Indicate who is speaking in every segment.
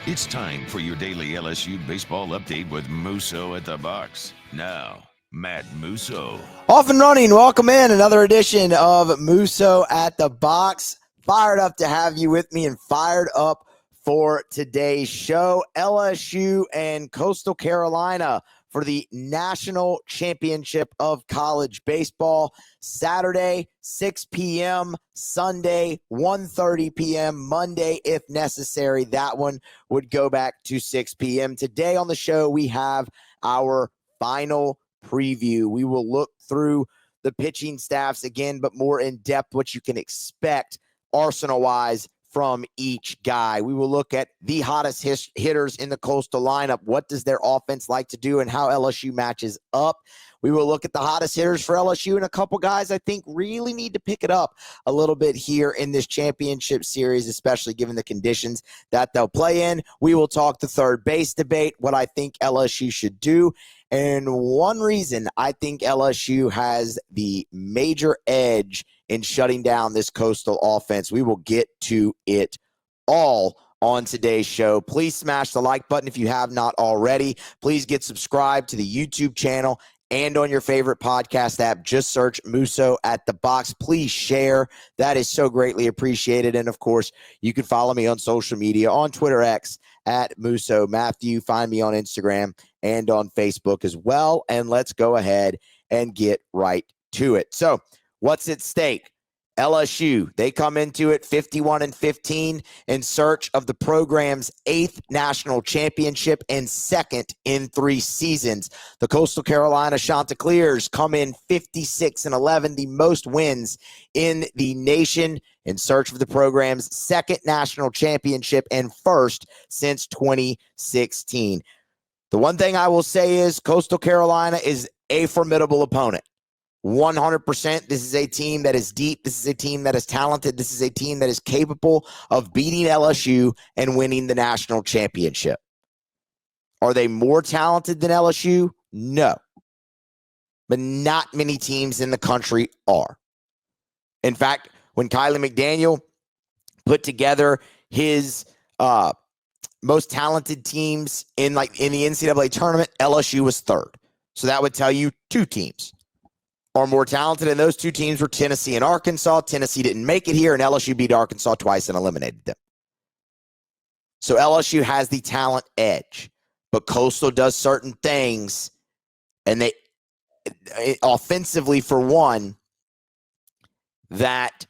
Speaker 1: It's time for your daily LSU baseball update with Musso at the box. Now, Matt Musso.
Speaker 2: Off and running. Welcome in another edition of Musso at the box. Fired up to have you with me and fired up for today's show. LSU and Coastal Carolina for the National Championship of College Baseball. Saturday, 6 p.m., Sunday, 1:30 p.m., Monday, if necessary. That one would go back to 6 p.m. Today on the show, we have our final preview. We will look through the pitching staffs again, but more in depth, what you can expect arsenal-wise from each guy. We will look at the hottest hitters in the Coastal lineup. What does their offense like to do and how LSU matches up? We will look at the hottest hitters for LSU and a couple guys I think really need to pick it up a little bit here in this championship series, especially given the conditions that they'll play in. We will talk the third base debate, what I think LSU should do. And one reason I think LSU has the major edge in shutting down this Coastal offense. We will get to it all on today's show. Please smash the like button if you have not already. Please get subscribed to the YouTube channel and on your favorite podcast app. Just search Musso at the box. Please share. That is so greatly appreciated. And, of course, you can follow me on social media, on Twitter X, at Musso Matthew. Find me on Instagram and on Facebook as well. And let's go ahead and get right to it. So, what's at stake? LSU, they come into it 51-15 in search of the program's 8th national championship and 2nd in 3 seasons. The Coastal Carolina Chanticleers come in 56-11, the most wins in the nation, in search of the program's 2nd national championship and 1st since 2016. The one thing I will say is Coastal Carolina is a formidable opponent. 100%. This is a team that is deep. This is a team that is talented. This is a team that is capable of beating LSU and winning the national championship. Are they more talented than LSU? No. But not many teams in the country are. In fact, when Kylie McDaniel put together his most talented teams in the NCAA tournament, LSU was 3rd. So that would tell you 2 teams are more talented, and those 2 teams were Tennessee and Arkansas. Tennessee didn't make it here, and LSU beat Arkansas twice and eliminated them. So LSU has the talent edge, but Coastal does certain things, and they offensively, for one, that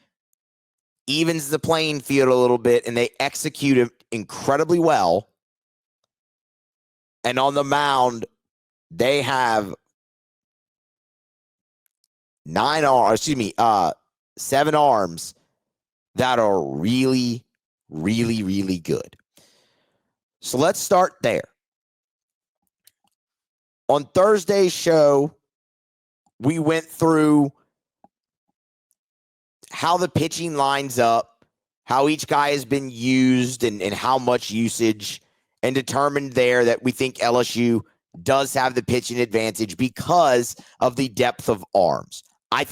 Speaker 2: evens the playing field a little bit, and they execute it incredibly well. And on the mound, they have 7 arms that are really, really, really good. So let's start there. On Thursday's show, we went through how the pitching lines up, how each guy has been used and how much usage, and determined there that we think LSU does have the pitching advantage because of the depth of arms. I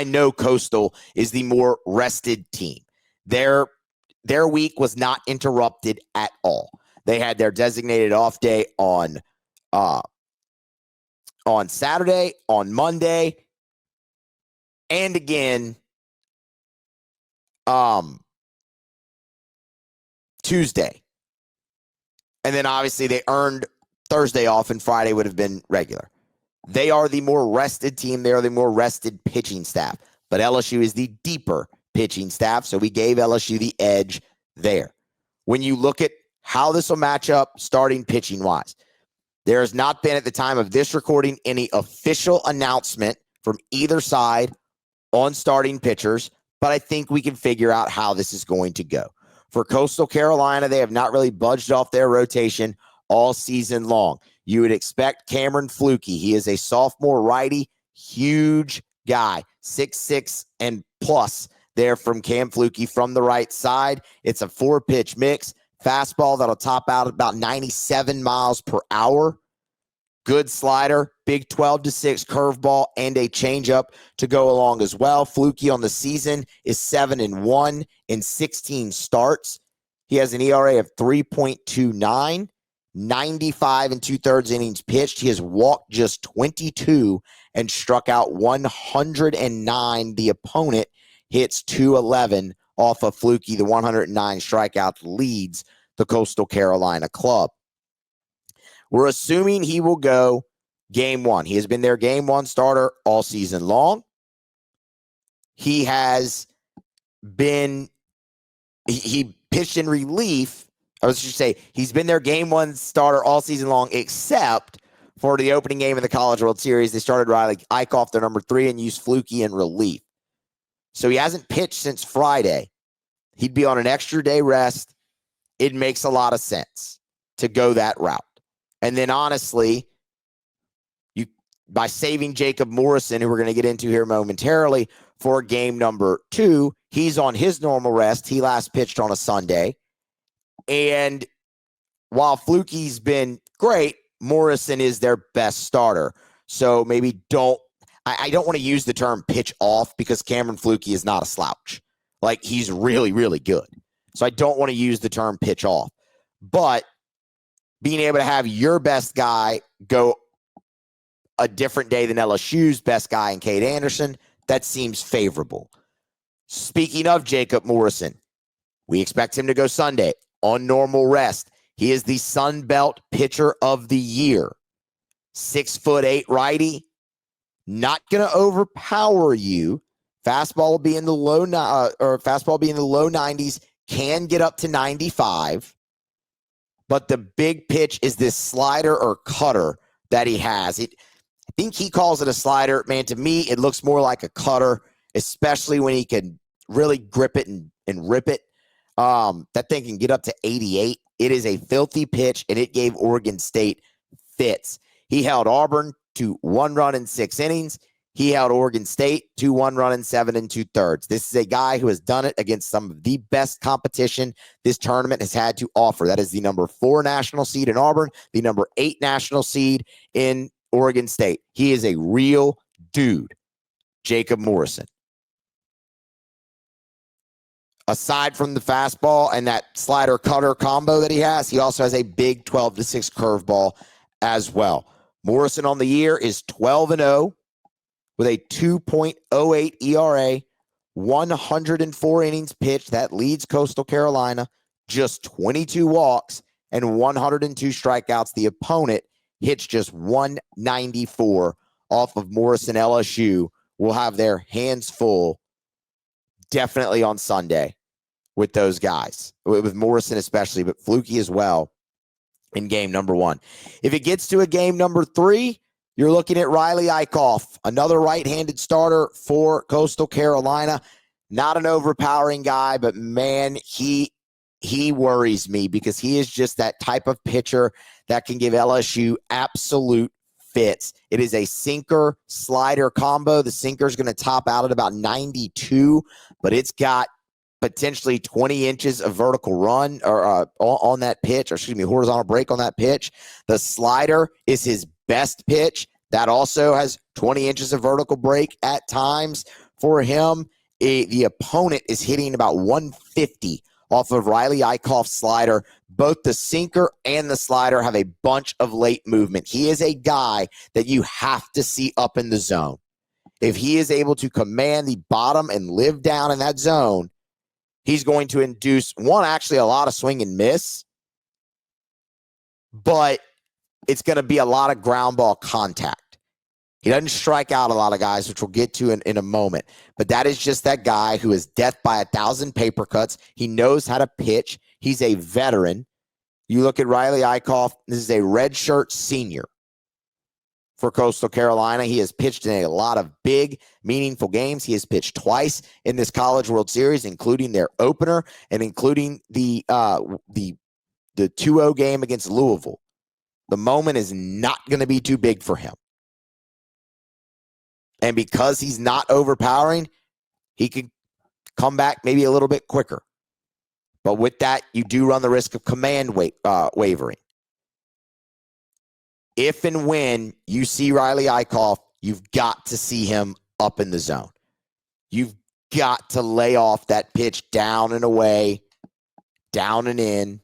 Speaker 2: know Coastal is the more rested team. Their week was not interrupted at all. They had their designated off day on Saturday, on Monday, and again Tuesday. And then obviously they earned Thursday off, and Friday would have been regular. They are the more rested team. They are the more rested pitching staff. But LSU is the deeper pitching staff, so we gave LSU the edge there. When you look at how this will match up starting pitching-wise, there has not been, at the time of this recording, any official announcement from either side on starting pitchers, but I think we can figure out how this is going to go. For Coastal Carolina, they have not really budged off their rotation all season long. You would expect Cameron Flukie. He is a sophomore righty, huge guy, 6'6" and plus there from Cam Flukie from the right side. It's a 4-pitch mix. Fastball that'll top out at about 97 miles per hour. Good slider, big 12-6 curveball, and a changeup to go along as well. Flukie on the season is 7-1 in 16 starts. He has an ERA of 3.29, 95 and 2/3 innings pitched. He has walked just 22 and struck out 109. The opponent hits 211 off of Fluky. The 109 strikeout leads the Coastal Carolina club. We're assuming he will go game one. He has been their game one starter all season long. He has been, he pitched in relief. I was just say he's been their game one starter all season long, except for the opening game of the College World Series. They started Riley Eichhoff, their number 3, and used Fluky in relief. So he hasn't pitched since Friday. He'd be on an extra day rest. It makes a lot of sense to go that route. And then honestly, by saving Jacob Morrison, who we're going to get into here momentarily, for game number 2, he's on his normal rest. He last pitched on a Sunday. And while Fluky's been great, Morrison is their best starter. So maybe I don't want to use the term pitch off because Cameron Fluky is not a slouch. Like, he's really, really good. So I don't want to use the term pitch off. But being able to have your best guy go a different day than LSU's best guy in Cade Anderson, that seems favorable. Speaking of Jacob Morrison, we expect him to go Sunday on normal rest. He is the Sun Belt Pitcher of the Year. 6'8" righty, not going to overpower you. Fastball will be in the low 90s, can get up to 95. But the big pitch is this slider or cutter that he has. I think he calls it a slider. Man, to me, it looks more like a cutter, especially when he can really grip it and rip it. That thing can get up to 88. It is a filthy pitch, and it gave Oregon State fits. He held Auburn to 1 run in 6 innings. He held Oregon State to 1 run in 7 2/3. This is a guy who has done it against some of the best competition this tournament has had to offer. That is the number 4 national seed in Auburn, the number 8 national seed in Oregon State. He is a real dude, Jacob Morrison. Aside from the fastball and that slider cutter combo that he has, he also has a big 12-6 curveball as well. Morrison on the year is 12-0 with a 2.08 ERA, 104 innings pitched. That leads Coastal Carolina, just 22 walks and 102 strikeouts. The opponent hits just 194 off of Morrison. LSU will have their hands full definitely on Sunday with those guys, with Morrison especially, but Fluky as well in game number 1. If it gets to a game number 3, you're looking at Riley Eichhoff, another right-handed starter for Coastal Carolina. Not an overpowering guy, but man, he worries me because he is just that type of pitcher that can give LSU absolute fits. It is a sinker-slider combo. The sinker is going to top out at about 92, but it's got potentially 20 inches of vertical run or on that pitch, or excuse me, horizontal break on that pitch. The slider is his best pitch. That also has 20 inches of vertical break at times for him. The opponent is hitting about 150 off of Riley Eichhoff's slider. Both the sinker and the slider have a bunch of late movement. He is a guy that you have to see up in the zone. If he is able to command the bottom and live down in that zone, he's going to induce, actually a lot of swing and miss, but it's going to be a lot of ground ball contact. He doesn't strike out a lot of guys, which we'll get to in a moment. But that is just that guy who is death by 1,000 paper cuts. He knows how to pitch. He's a veteran. You look at Riley Eichhoff, this is a redshirt senior for Coastal Carolina. He has pitched in a lot of big, meaningful games. He has pitched twice in this College World Series, including their opener and including the 2-0 game against Louisville. The moment is not going to be too big for him. And because he's not overpowering, he can come back maybe a little bit quicker. But with that, you do run the risk of command wavering. If and when you see Riley Eichhoff, you've got to see him up in the zone. You've got to lay off that pitch down and away down and in,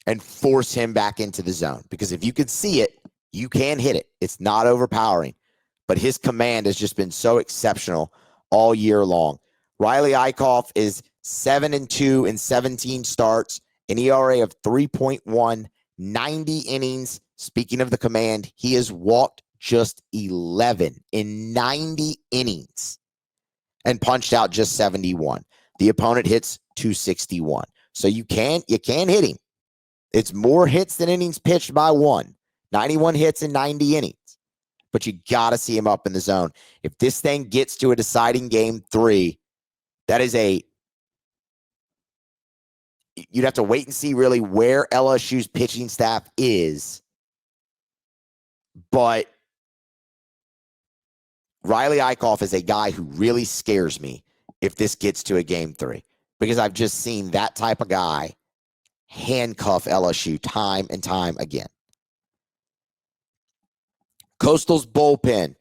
Speaker 2: and force him back into the zone. Because if you can see it, you can hit it. It's not overpowering. But his command has just been so exceptional all year long. Riley Eichhoff is 7-2 in 17 starts, an ERA of 3.1, 90 innings. Speaking of the command, he has walked just 11 in 90 innings and punched out just 71. The opponent hits 261. So you can hit him. It's more hits than innings pitched by one. 91 hits in 90 innings. But you got to see him up in the zone. If this thing gets to a deciding game 3, that is you'd have to wait and see really where LSU's pitching staff is. But Riley Eichhoff is a guy who really scares me if this gets to a game 3, because I've just seen that type of guy handcuff LSU time and time again. Coastal's bullpen,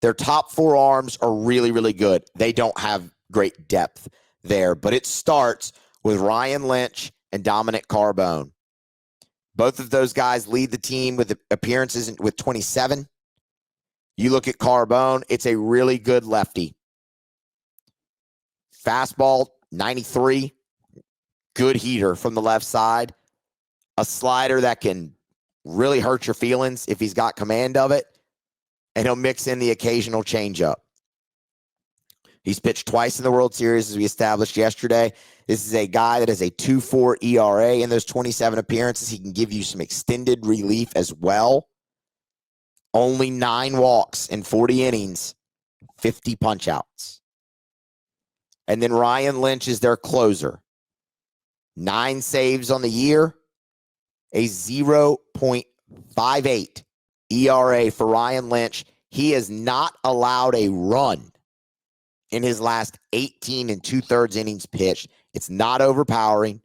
Speaker 2: their top 4 arms are really, really good. They don't have great depth there, but it starts with Ryan Lynch and Dominic Carbone. Both of those guys lead the team with appearances with 27. You look at Carbone, it's a really good lefty. Fastball, 93. Good heater from the left side. A slider that can really hurt your feelings if he's got command of it. And he'll mix in the occasional changeup. He's pitched twice in the World Series, as we established yesterday. This is a guy that has a 2.4 ERA in those 27 appearances. He can give you some extended relief as well. Only 9 walks in 40 innings, 50 punch-outs. And then Ryan Lynch is their closer. 9 saves on the year, a 0.58 ERA for Ryan Lynch. He has not allowed a run in his last 18 2/3 innings pitched. It's not overpowering.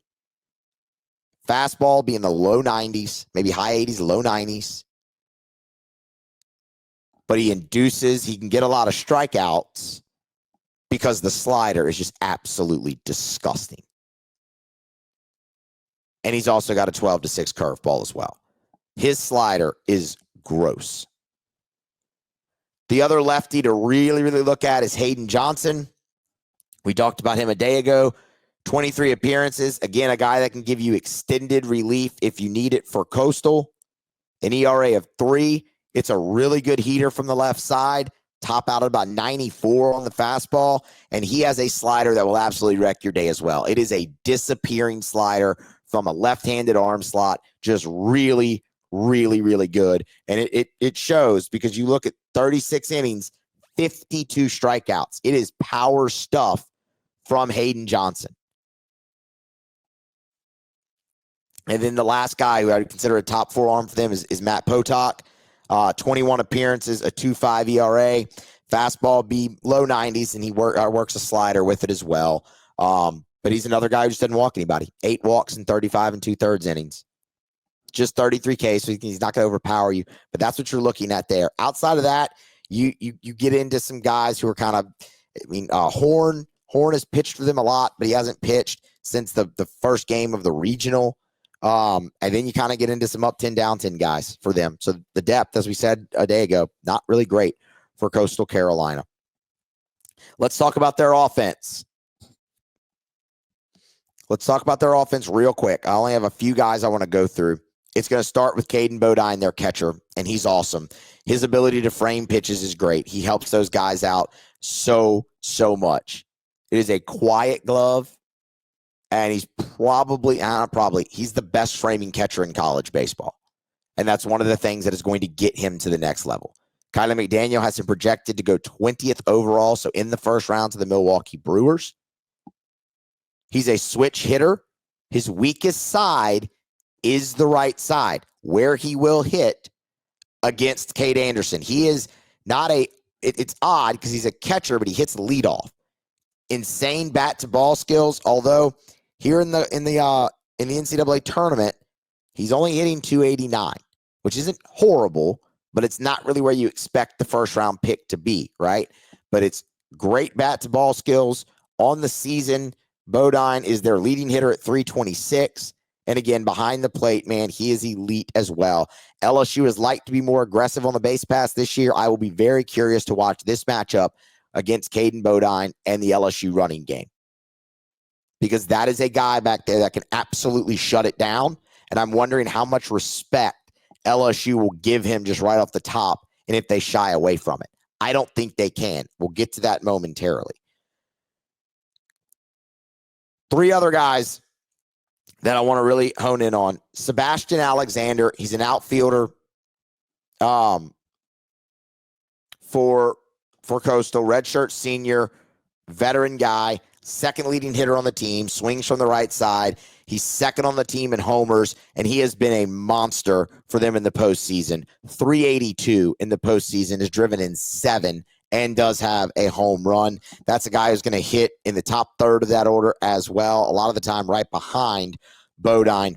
Speaker 2: Fastball be in the low 90s, maybe high 80s, low 90s. But he can get a lot of strikeouts because the slider is just absolutely disgusting. And he's also got a 12-6 curveball as well. His slider is gross. The other lefty to really, really look at is Hayden Johnson. We talked about him a day ago. 23 appearances. Again, a guy that can give you extended relief if you need it for Coastal. An ERA of 3. It's a really good heater from the left side. Top out at about 94 on the fastball. And he has a slider that will absolutely wreck your day as well. It is a disappearing slider from a left-handed arm slot. Just really, really, really good. And it shows, because you look at 36 innings, 52 strikeouts. It is power stuff from Hayden Johnson. And then the last guy who I would consider a top 4 arm for them is Matt Potok. 21 appearances, a 2.5 ERA. Fastball be low 90s, and he works a slider with it as well. But he's another guy who just doesn't walk anybody. 8 walks in 35 2/3 innings. Just 33 K, so he's not going to overpower you. But that's what you're looking at there. Outside of that, you get into some guys who are kind of, Horn has pitched for them a lot, but he hasn't pitched since the first game of the regional. And then you kind of get into some up 10, down 10 guys for them. So the depth, as we said a day ago, not really great for Coastal Carolina. Let's talk about their offense. Let's talk about their offense real quick. I only have a few guys I want to go through. It's going to start with Caden Bodine, their catcher, and he's awesome. His ability to frame pitches is great. He helps those guys out so much. It is a quiet glove, and he's he's the best framing catcher in college baseball. And that's one of the things that is going to get him to the next level. Kyler McDaniel has him projected to go 20th overall, so in the first round to the Milwaukee Brewers. He's a switch hitter. His weakest side is the right side, where he will hit against Cade Anderson. He is not it's odd because he's a catcher, but he hits the leadoff. Insane bat to ball skills, although here in the NCAA tournament, he's only hitting 289, which isn't horrible, but it's not really where you expect the first round pick to be, right? But it's great bat to ball skills. On the season, Bodine is their leading hitter at 326. And again, behind the plate, man, he is elite as well. LSU is like to be more aggressive on the base pass this year. I will be very curious to watch this matchup against Caden Bodine and the LSU running game, because that is a guy back there that can absolutely shut it down. And I'm wondering how much respect LSU will give him just right off the top, and if they shy away from it. I don't think they can. We'll get to that momentarily. Three other guys that I want to really hone in on. Sebastian Alexander, he's an outfielder for Coastal, redshirt senior, veteran guy, second leading hitter on the team, swings from the right side. He's second on the team in homers, and he has been a monster for them in the postseason. 382 in the postseason, is driven in 7, and does have a home run. That's a guy who's going to hit in the top third of that order as well, a lot of the time right behind Bodine.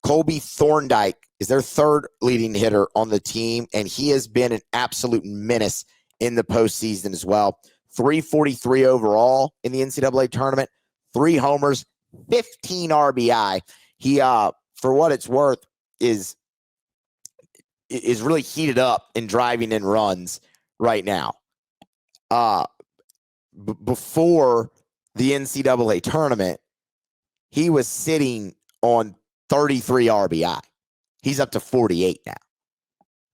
Speaker 2: Colby Thorndike is their third leading hitter on the team, and he has been an absolute menace in the postseason as well. 343 overall in the NCAA tournament, 3 homers, 15 RBI. He, for what it's worth, is really heated up in driving in runs right now. Before the NCAA tournament, he was sitting on 33 RBI. He's up to 48 now.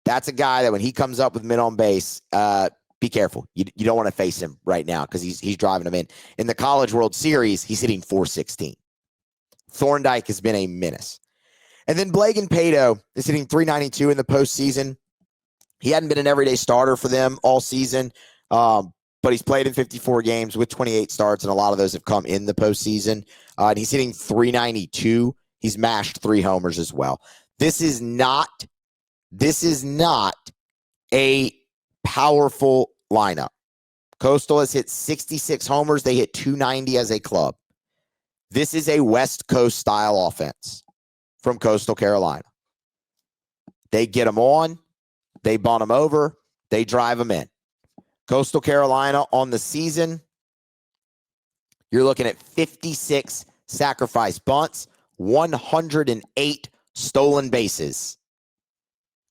Speaker 2: That's a guy that when he comes up with men on base, be careful. You don't want to face him right now because he's driving them in. In the College World Series, he's hitting 416. Thorndike has been a menace. And then Blagan Pato is hitting 392 in the postseason. He hadn't been an everyday starter for them all season, but he's played in 54 games with 28 starts, and a lot of those have come in the postseason. And he's hitting 392. He's mashed 3 homers as well. This is not a powerful lineup. Coastal has hit 66 homers. They hit 290 as a club. This is a West Coast style offense from Coastal Carolina. They get them on, they bunt them over, they drive them in. Coastal Carolina on the season, you're looking at 56 sacrifice bunts, 108 stolen bases,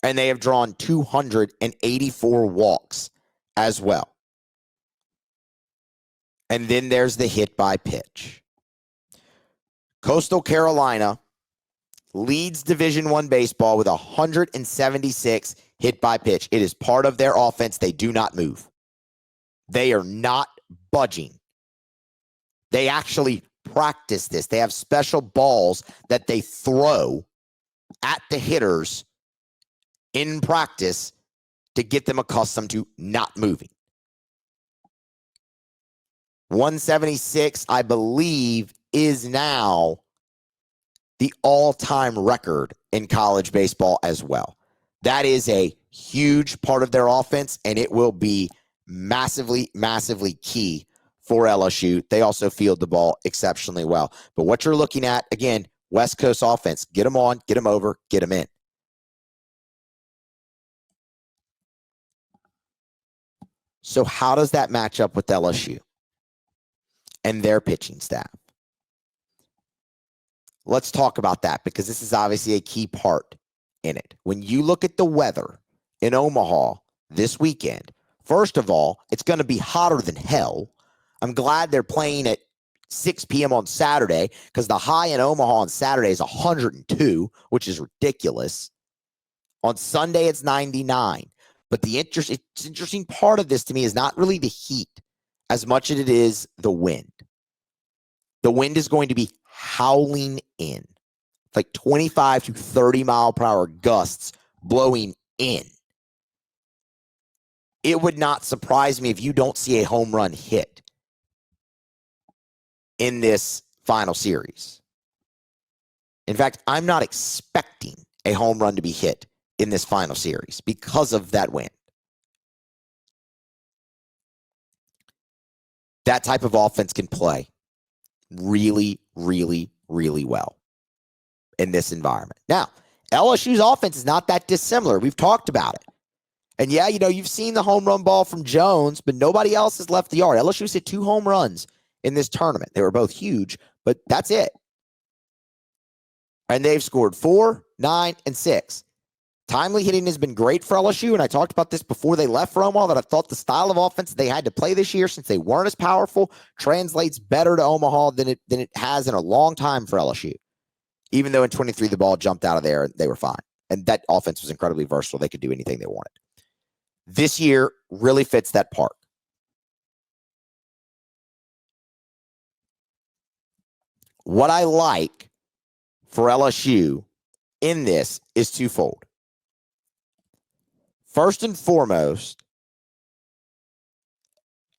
Speaker 2: and they have drawn 284 walks as well. And then there's the hit by pitch. Coastal Carolina leads Division I baseball with 176 hit by pitch. It is part of their offense. They do not move. They are not budging. They actually practice this. They have special balls that they throw at the hitters in practice to get them accustomed to not moving. 176, I believe, is now the all-time record in college baseball as well. That is a huge part of their offense, and it will be massively, massively key for LSU. They also field the ball exceptionally well. But what you're looking at, again, West Coast offense, get them on, get them over, get them in. So how does that match up with LSU and their pitching staff? Let's talk about that, because this is obviously a key part in it. When you look at the weather in Omaha this weekend, first of all, it's going to be hotter than hell. I'm glad they're playing at 6 p.m. on Saturday, because the high in Omaha on Saturday is 102, which is ridiculous. On Sunday, it's 99. But the interesting part of this to me is not really the heat as much as it is the wind. The wind is going to be howling in, like 25 to 30 mile per hour gusts blowing in. It would not surprise me if you don't see a home run hit in this final series. In fact, I'm not expecting a home run to be hit in this final series because of that wind. That type of offense can play really, really, really well in this environment. Now, LSU's offense is not that dissimilar. We've talked about it. And yeah, you've seen the home run ball from Jones, but nobody else has left the yard. LSU's hit 2 home runs in this tournament. They were both huge, but that's it. And they've scored 4, 9, and 6. Timely hitting has been great for LSU, and I talked about this before they left for Omaha, that I thought the style of offense they had to play this year, since they weren't as powerful, translates better to Omaha than it has in a long time for LSU. Even though in 23 the ball jumped out of there, they were fine. And that offense was incredibly versatile. They could do anything they wanted. This year really fits that part. What I like for LSU in this is twofold. First and foremost,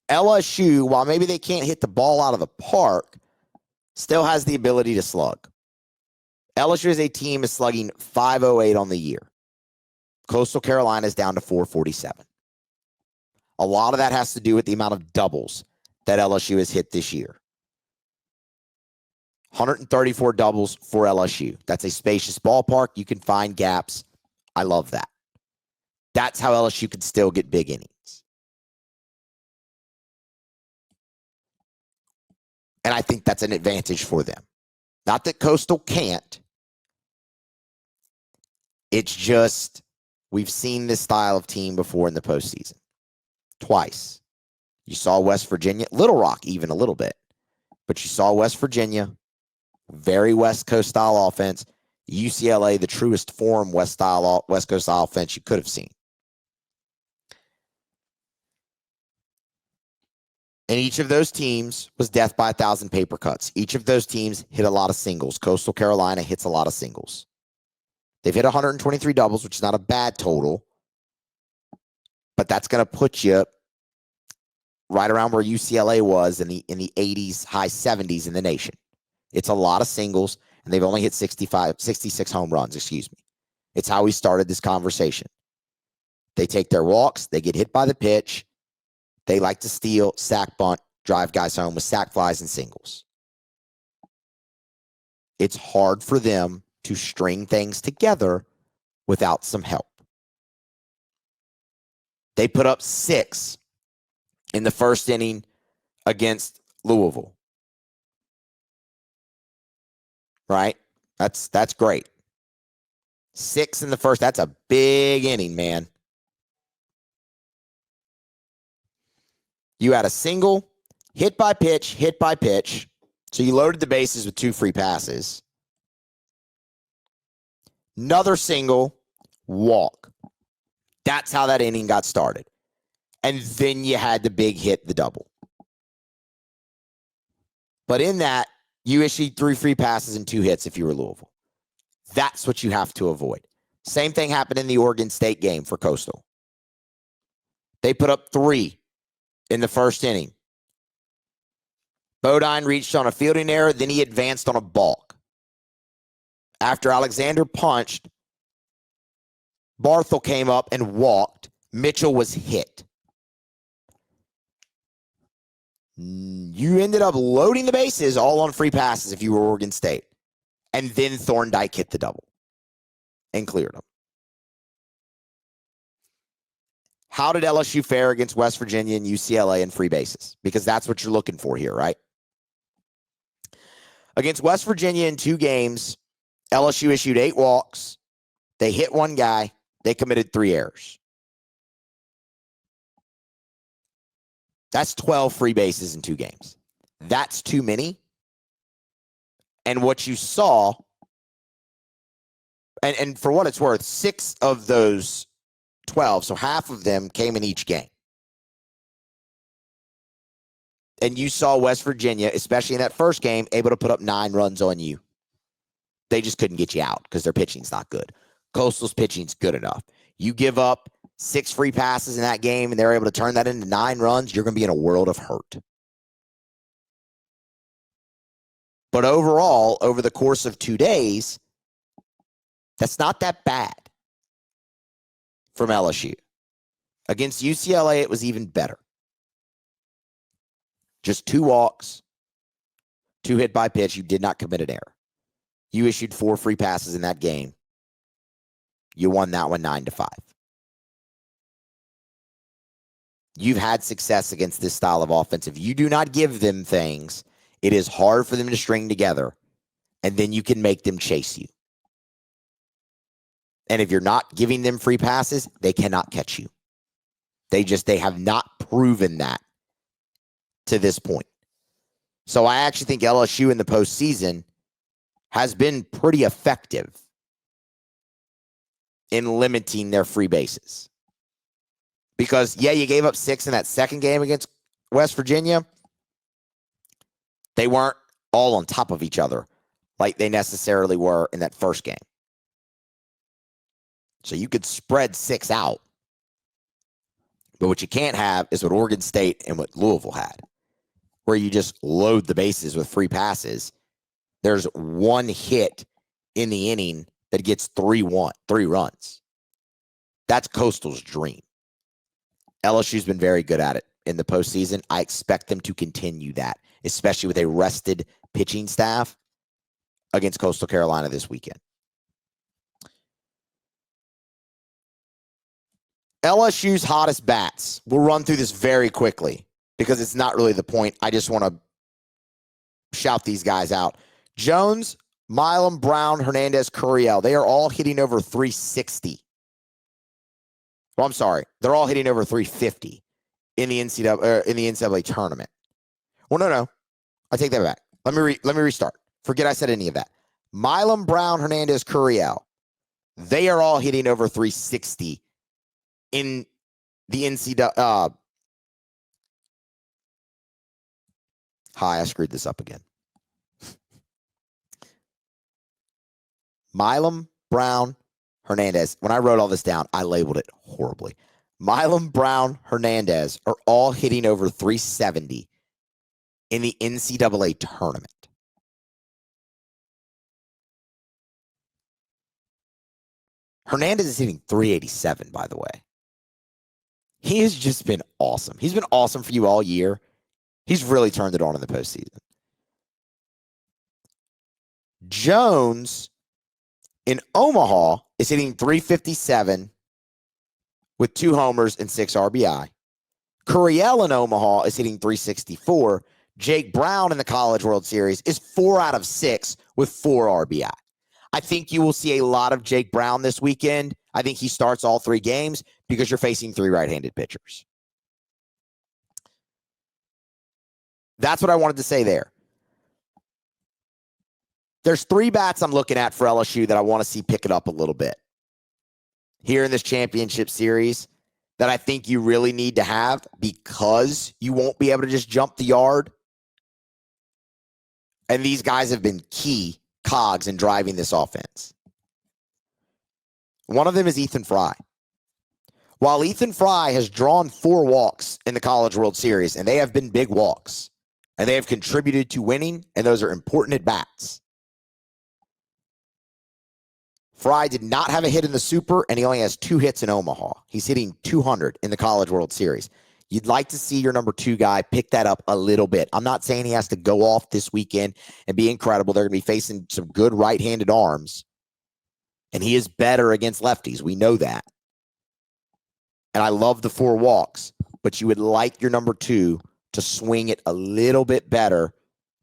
Speaker 2: LSU, while maybe they can't hit the ball out of the park, still has the ability to slug. LSU as a team is slugging .508 on the year. Coastal Carolina is down to .447. A lot of that has to do with the amount of doubles that LSU has hit this year. 134 doubles for LSU. That's a spacious ballpark. You can find gaps. I love that. That's how LSU can still get big innings. And I think that's an advantage for them. Not that Coastal can't. It's just we've seen this style of team before in the postseason. Twice. You saw West Virginia, Little Rock even a little bit. But you saw West Virginia, very West Coast style offense. UCLA, the truest form West Coast style offense you could have seen. And each of those teams was death by 1,000 paper cuts. Each of those teams hit a lot of singles. Coastal Carolina hits a lot of singles. They've hit 123 doubles, which is not a bad total. But that's going to put you right around where UCLA was in the 80s, high 70s in the nation. It's a lot of singles, and they've only hit 66 home runs, It's how we started this conversation. They take their walks. They get hit by the pitch. They like to steal, sack, bunt, drive guys home with sack flies and singles. It's hard for them to string things together without some help. They put up 6 in the first inning against Louisville. Right? That's great. 6 in the first. That's a big inning, man. You had a single, hit by pitch. So you loaded the bases with 2 free passes. Another single, walk. That's how that inning got started. And then you had the big hit, the double. But in that, you issued 3 free passes and 2 hits if you were Louisville. That's what you have to avoid. Same thing happened in the Oregon State game for Coastal. They put up 3 in the first inning. Bodine reached on a fielding error, then he advanced on a balk. After Alexander punched, Barthel came up and walked. Mitchell was hit. You ended up loading the bases all on free passes if you were Oregon State. And then Thorndike hit the double and cleared them. How did LSU fare against West Virginia and UCLA in free bases? Because that's what you're looking for here, right? Against West Virginia in 2 games, LSU issued 8 walks. They hit 1 guy. They committed 3 errors. That's 12 free bases in 2 games. That's too many. And what you saw, and for what it's worth, 6 of those 12, so half of them came in each game. And you saw West Virginia, especially in that first game, able to put up 9 runs on you. They just couldn't get you out because their pitching's not good. Coastal's pitching's good enough. You give up 6 free passes in that game and they're able to turn that into 9 runs, you're going to be in a world of hurt. But overall, over the course of 2 days, that's not that bad from LSU. Against UCLA, it was even better. Just 2 walks, 2 hit by pitch. You did not commit an error. You issued 4 free passes in that game. You won that one 9-5. you've had success against this style of offense. If you do not give them things, it is hard for them to string together, and then you can make them chase you. And if you're not giving them free passes, they cannot catch you. They have not proven that to this point. So I actually think LSU in the postseason has been pretty effective in limiting their free bases. Because, yeah, you gave up 6 in that second game against West Virginia. They weren't all on top of each other like they necessarily were in that first game. So you could spread 6 out. But what you can't have is what Oregon State and what Louisville had, where you just load the bases with free passes. There's one hit in the inning that gets 3 runs. That's Coastal's dream. LSU's been very good at it in the postseason. I expect them to continue that, especially with a rested pitching staff against Coastal Carolina this weekend. LSU's hottest bats. We'll run through this very quickly because it's not really the point. I just want to shout these guys out. Jones, Milam, Brown, Hernandez, Curiel. They are all hitting over 360. Well, I'm sorry. They're all hitting over 350 in the NCAA tournament. Well, no. I take that back. Let me restart. Forget I said any of that. Milam, Brown, Hernandez, Curiel. They are all hitting over 360 in the NCAA. I screwed this up again. Milam, Brown, Hernandez. When I wrote all this down, I labeled it horribly. Milam, Brown, Hernandez are all hitting over 370 in the NCAA tournament. Hernandez is hitting 387, by the way. He has just been awesome. He's been awesome for you all year. He's really turned it on in the postseason. Jones in Omaha is hitting 357 with 2 homers and 6 RBI. Curiel in Omaha is hitting 364. Jake Brown in the College World Series is 4 out of 6 with 4 RBI. I think you will see a lot of Jake Brown this weekend. I think he starts all 3 games because you're facing 3 right-handed pitchers. That's what I wanted to say there. There's 3 bats I'm looking at for LSU that I want to see pick it up a little bit here in this championship series that I think you really need to have because you won't be able to just jump the yard. And these guys have been key cogs in driving this offense. One of them is Ethan Fry. While Ethan Fry has drawn 4 walks in the College World Series, and they have been big walks, and they have contributed to winning, and those are important at-bats. Fry did not have a hit in the Super, and he only has 2 hits in Omaha. He's hitting 200 in the College World Series. You'd like to see your number 2 guy pick that up a little bit. I'm not saying he has to go off this weekend and be incredible. They're going to be facing some good right-handed arms, and he is better against lefties. We know that. And I love the 4 walks, but you would like your number 2 to swing it a little bit better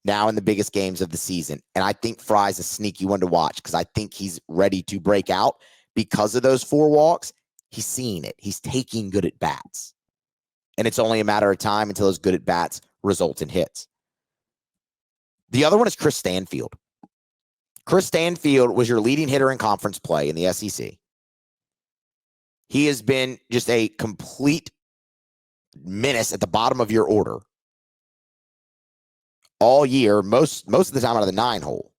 Speaker 2: now in the biggest games of the season. And I think Fry's a sneaky one to watch because I think he's ready to break out because of those 4 walks. He's seeing it. He's taking good at-bats. And it's only a matter of time until those good at-bats result in hits. The other one is Chris Stanfield. Chris Stanfield was your leading hitter in conference play in the SEC. He has been just a complete menace at the bottom of your order all year, most of the time out of the 9 hole.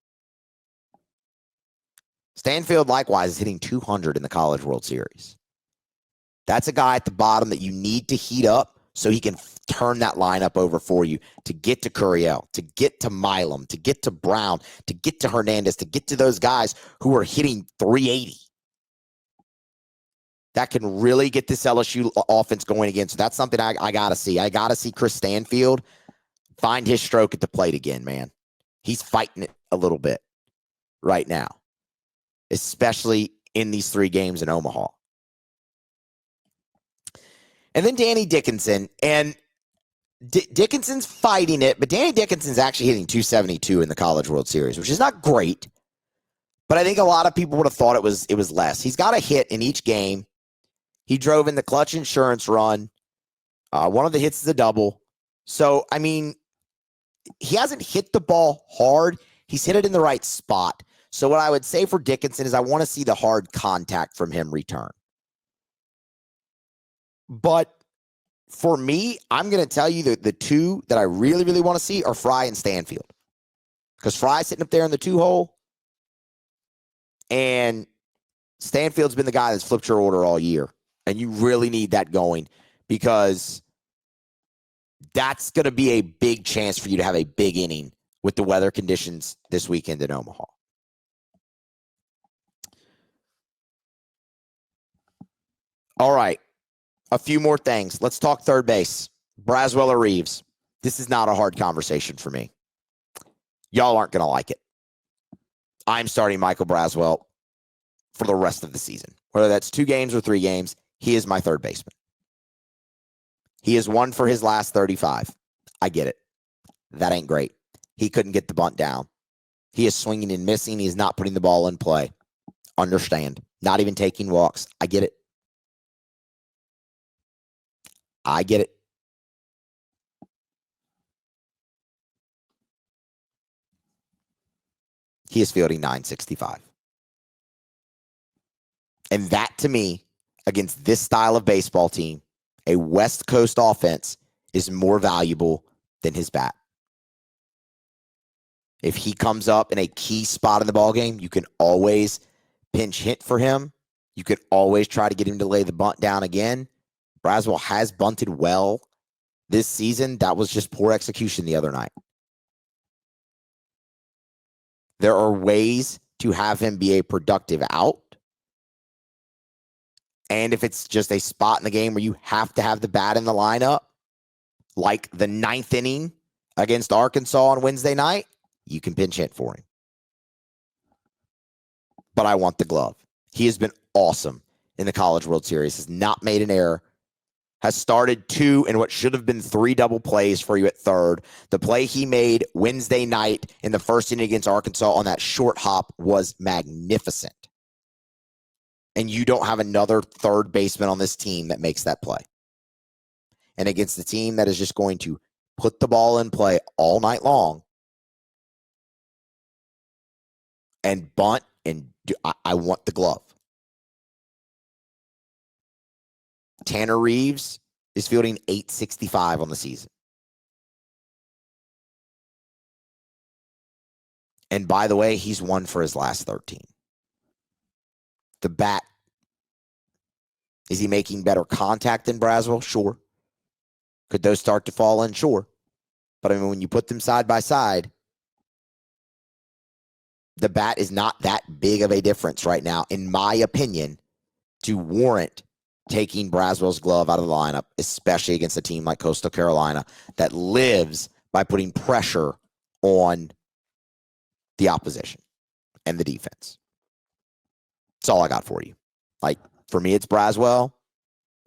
Speaker 2: Stanfield, likewise, is hitting 200 in the College World Series. That's a guy at the bottom that you need to heat up so he can turn that lineup over for you to get to Curiel, to get to Milam, to get to Brown, to get to Hernandez, to get to those guys who are hitting 380. That can really get this LSU offense going again. So that's something I got to see. I got to see Chris Stanfield find his stroke at the plate again, man. He's fighting it a little bit right now, especially in these 3 games in Omaha. And then Danny Dickinson. And Dickinson's fighting it, but Danny Dickinson's actually hitting 272 in the College World Series, which is not great. But I think a lot of people would have thought it was less. He's got a hit in each game. He drove in the clutch insurance run. One of the hits is a double. So, I mean, he hasn't hit the ball hard. He's hit it in the right spot. So what I would say for Dickinson is I want to see the hard contact from him return. But for me, I'm going to tell you that the two that I really, really want to see are Fry and Stanfield. Because Fry's sitting up there in the 2-hole. And Stanfield's been the guy that's flipped your order all year. And you really need that going because that's going to be a big chance for you to have a big inning with the weather conditions this weekend in Omaha. All right. A few more things. Let's talk third base. Braswell or Reeves? This is not a hard conversation for me. Y'all aren't going to like it. I'm starting Michael Braswell for the rest of the season. Whether that's 2 games or 3 games, he is my third baseman. He has won for his last 35. I get it. That ain't great. He couldn't get the bunt down. He is swinging and missing. He is not putting the ball in play. Understand. Not even taking walks. I get it. I get it. He is fielding 965. And that, to me, against this style of baseball team, a West Coast offense is more valuable than his bat. If he comes up in a key spot in the ballgame, you can always pinch hit for him. You could always try to get him to lay the bunt down again. Braswell has bunted well this season. That was just poor execution the other night. There are ways to have him be a productive out. And if it's just a spot in the game where you have to have the bat in the lineup, like the 9th inning against Arkansas on Wednesday night, you can pinch hit for him. But I want the glove. He has been awesome in the College World Series, has not made an error, has started 2 in what should have been 3 double plays for you at third. The play he made Wednesday night in the first inning against Arkansas on that short hop was magnificent. And you don't have another third baseman on this team that makes that play. And against the team that is just going to put the ball in play all night long and bunt, and I want the glove. Tanner Reeves is fielding 865 on the season. And by the way, he's won for his last 13. The bat, is he making better contact than Braswell? Sure. Could those start to fall in? Sure. But I mean, when you put them side by side, the bat is not that big of a difference right now, in my opinion, to warrant taking Braswell's glove out of the lineup, especially against a team like Coastal Carolina that lives by putting pressure on the opposition and the defense. That's all I got for you. Like, for me, it's Braswell,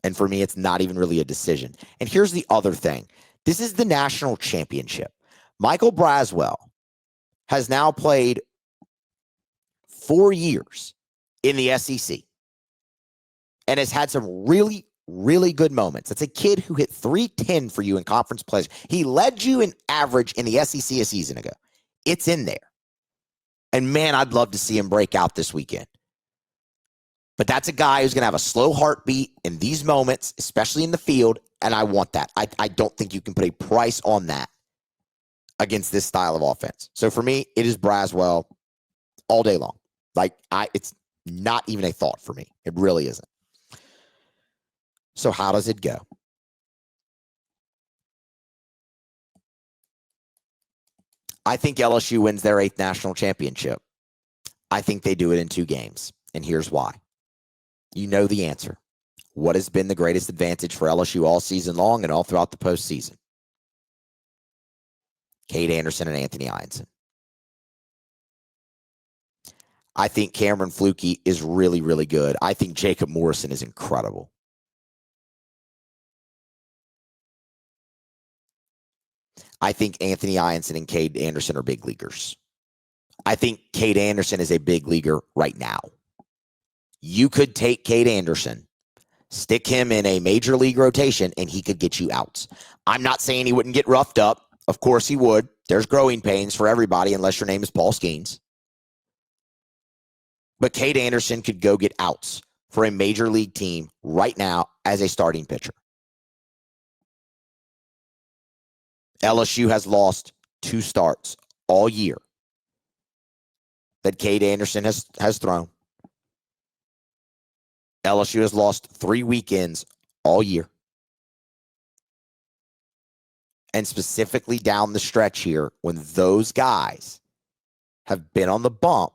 Speaker 2: and for me, it's not even really a decision. And here's the other thing. This is the national championship. Michael Braswell has now played 4 years in the SEC and has had some really, really good moments. It's a kid who hit 310 for you in conference plays. He led you in average in the SEC a season ago. It's in there. And man, I'd love to see him break out this weekend. But that's a guy who's going to have a slow heartbeat in these moments, especially in the field, and I want that. I don't think you can put a price on that against this style of offense. So for me, it is Braswell all day long. Like, it's not even a thought for me. It really isn't. So how does it go? I think LSU wins their 8th national championship. I think they do it in 2 games, and here's why. You know the answer. What has been the greatest advantage for LSU all season long and all throughout the postseason? Cade Anderson and Anthony Ianson. I think Cameron Flukie is really, really good. I think Jacob Morrison is incredible. I think Anthony Ianson and Cade Anderson are big leaguers. I think Cade Anderson is a big leaguer right now. You could take Cade Anderson, stick him in a major league rotation, and he could get you outs. I'm not saying he wouldn't get roughed up. Of course he would. There's growing pains for everybody unless your name is Paul Skeens. But Cade Anderson could go get outs for a major league team right now as a starting pitcher. LSU has lost 2 starts all year that Cade Anderson has thrown. LSU has lost 3 weekends all year. And specifically down the stretch here, when those guys have been on the bump,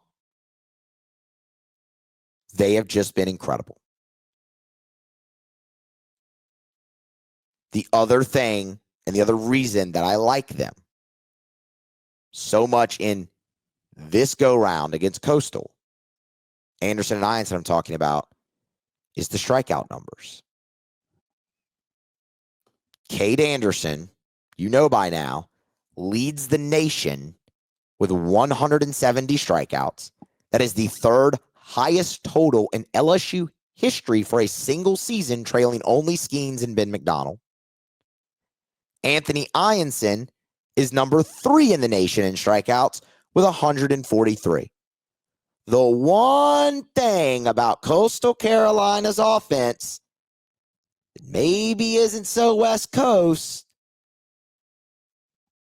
Speaker 2: they have just been incredible. The other thing and the other reason that I like them so much in this go-round against Coastal, Anderson and Ianson I'm talking about, is the strikeout numbers. Cade Anderson, you know by now, leads the nation with 170 strikeouts. That is the 3rd highest total in LSU history for a single season, trailing only Skeens and Ben McDonald. Anthony Ianson is number 3 in the nation in strikeouts with 143. The one thing about Coastal Carolina's offense that maybe isn't so West Coast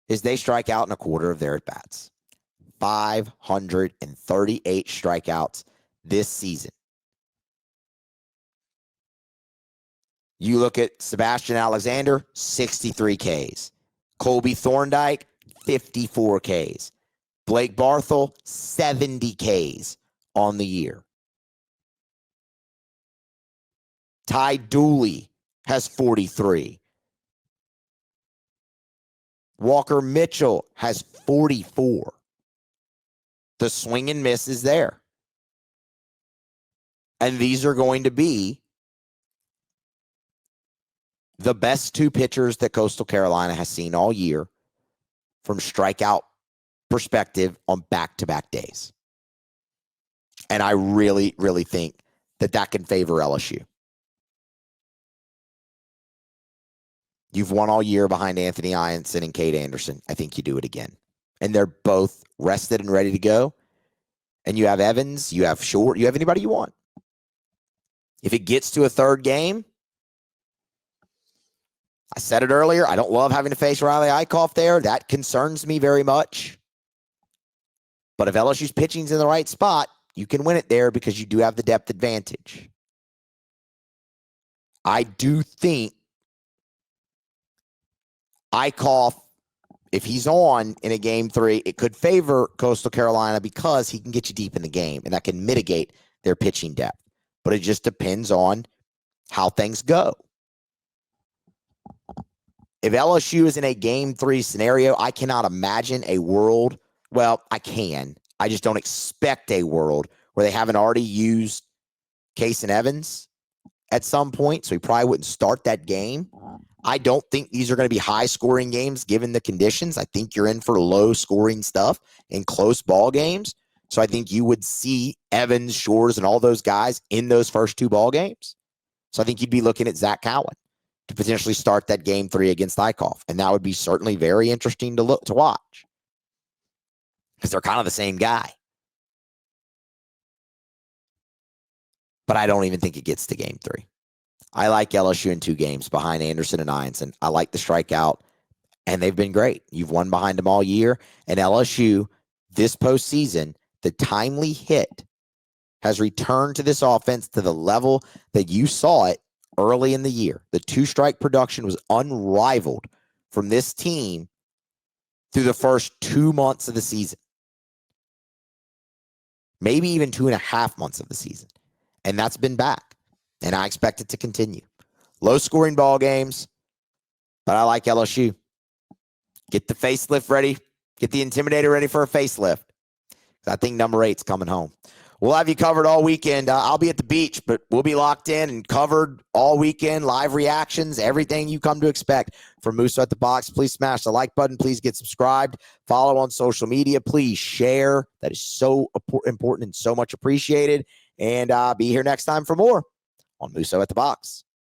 Speaker 2: is they strike out in a quarter of their at-bats. 538 strikeouts this season. You look at Sebastian Alexander, 63 Ks. Colby Thorndike, 54 Ks. Blake Barthel, 70 Ks on the year. Ty Dooley has 43. Walker Mitchell has 44. The swing and miss is there. And these are going to be the best 2 pitchers that Coastal Carolina has seen all year from strikeout perspective on back-to-back days. And I really, really think that that can favor LSU. You've won all year behind Anthony Ianson and Cade Anderson. I think you do it again. And they're both rested and ready to go. And you have Evans, you have Short, you have anybody you want. If it gets to a 3rd game, I said it earlier, I don't love having to face Riley Eichhoff there. That concerns me very much. But if LSU's pitching's in the right spot, you can win it there because you do have the depth advantage. I do think Eichhoff, if he's on in a game 3, it could favor Coastal Carolina because he can get you deep in the game, and that can mitigate their pitching depth. But it just depends on how things go. If LSU is in a game 3 scenario, I cannot imagine a world. Well, I can. I just don't expect a world where they haven't already used Case and Evans at some point, so he probably wouldn't start that game. I don't think these are going to be high-scoring games given the conditions. I think you're in for low-scoring stuff in close ball games. So I think you would see Evans, Shores, and all those guys in those first 2 ball games. So I think you'd be looking at Zach Cowan to potentially start that game 3 against Eichhoff. And that would be certainly very interesting to watch because they're kind of the same guy. But I don't even think it gets to game 3. I like LSU in 2 games behind Anderson and Ianson. I like the strikeout, and they've been great. You've won behind them all year. And LSU, this postseason, the timely hit has returned to this offense to the level that you saw it early in the year. The 2-strike production was unrivaled from this team through the first 2 months of the season. Maybe even 2.5 months of the season. And that's been back. And I expect it to continue. Low-scoring ball games, but I like LSU. Get the facelift ready. Get the Intimidator ready for a facelift. I think number 8's coming home. We'll have you covered all weekend. I'll be at the beach, but we'll be locked in and covered all weekend. Live reactions, everything you come to expect from Musso at the Box. Please smash the like button. Please get subscribed. Follow on social media. Please share. That is so important and so much appreciated. And be here next time for more on Musso at the Box.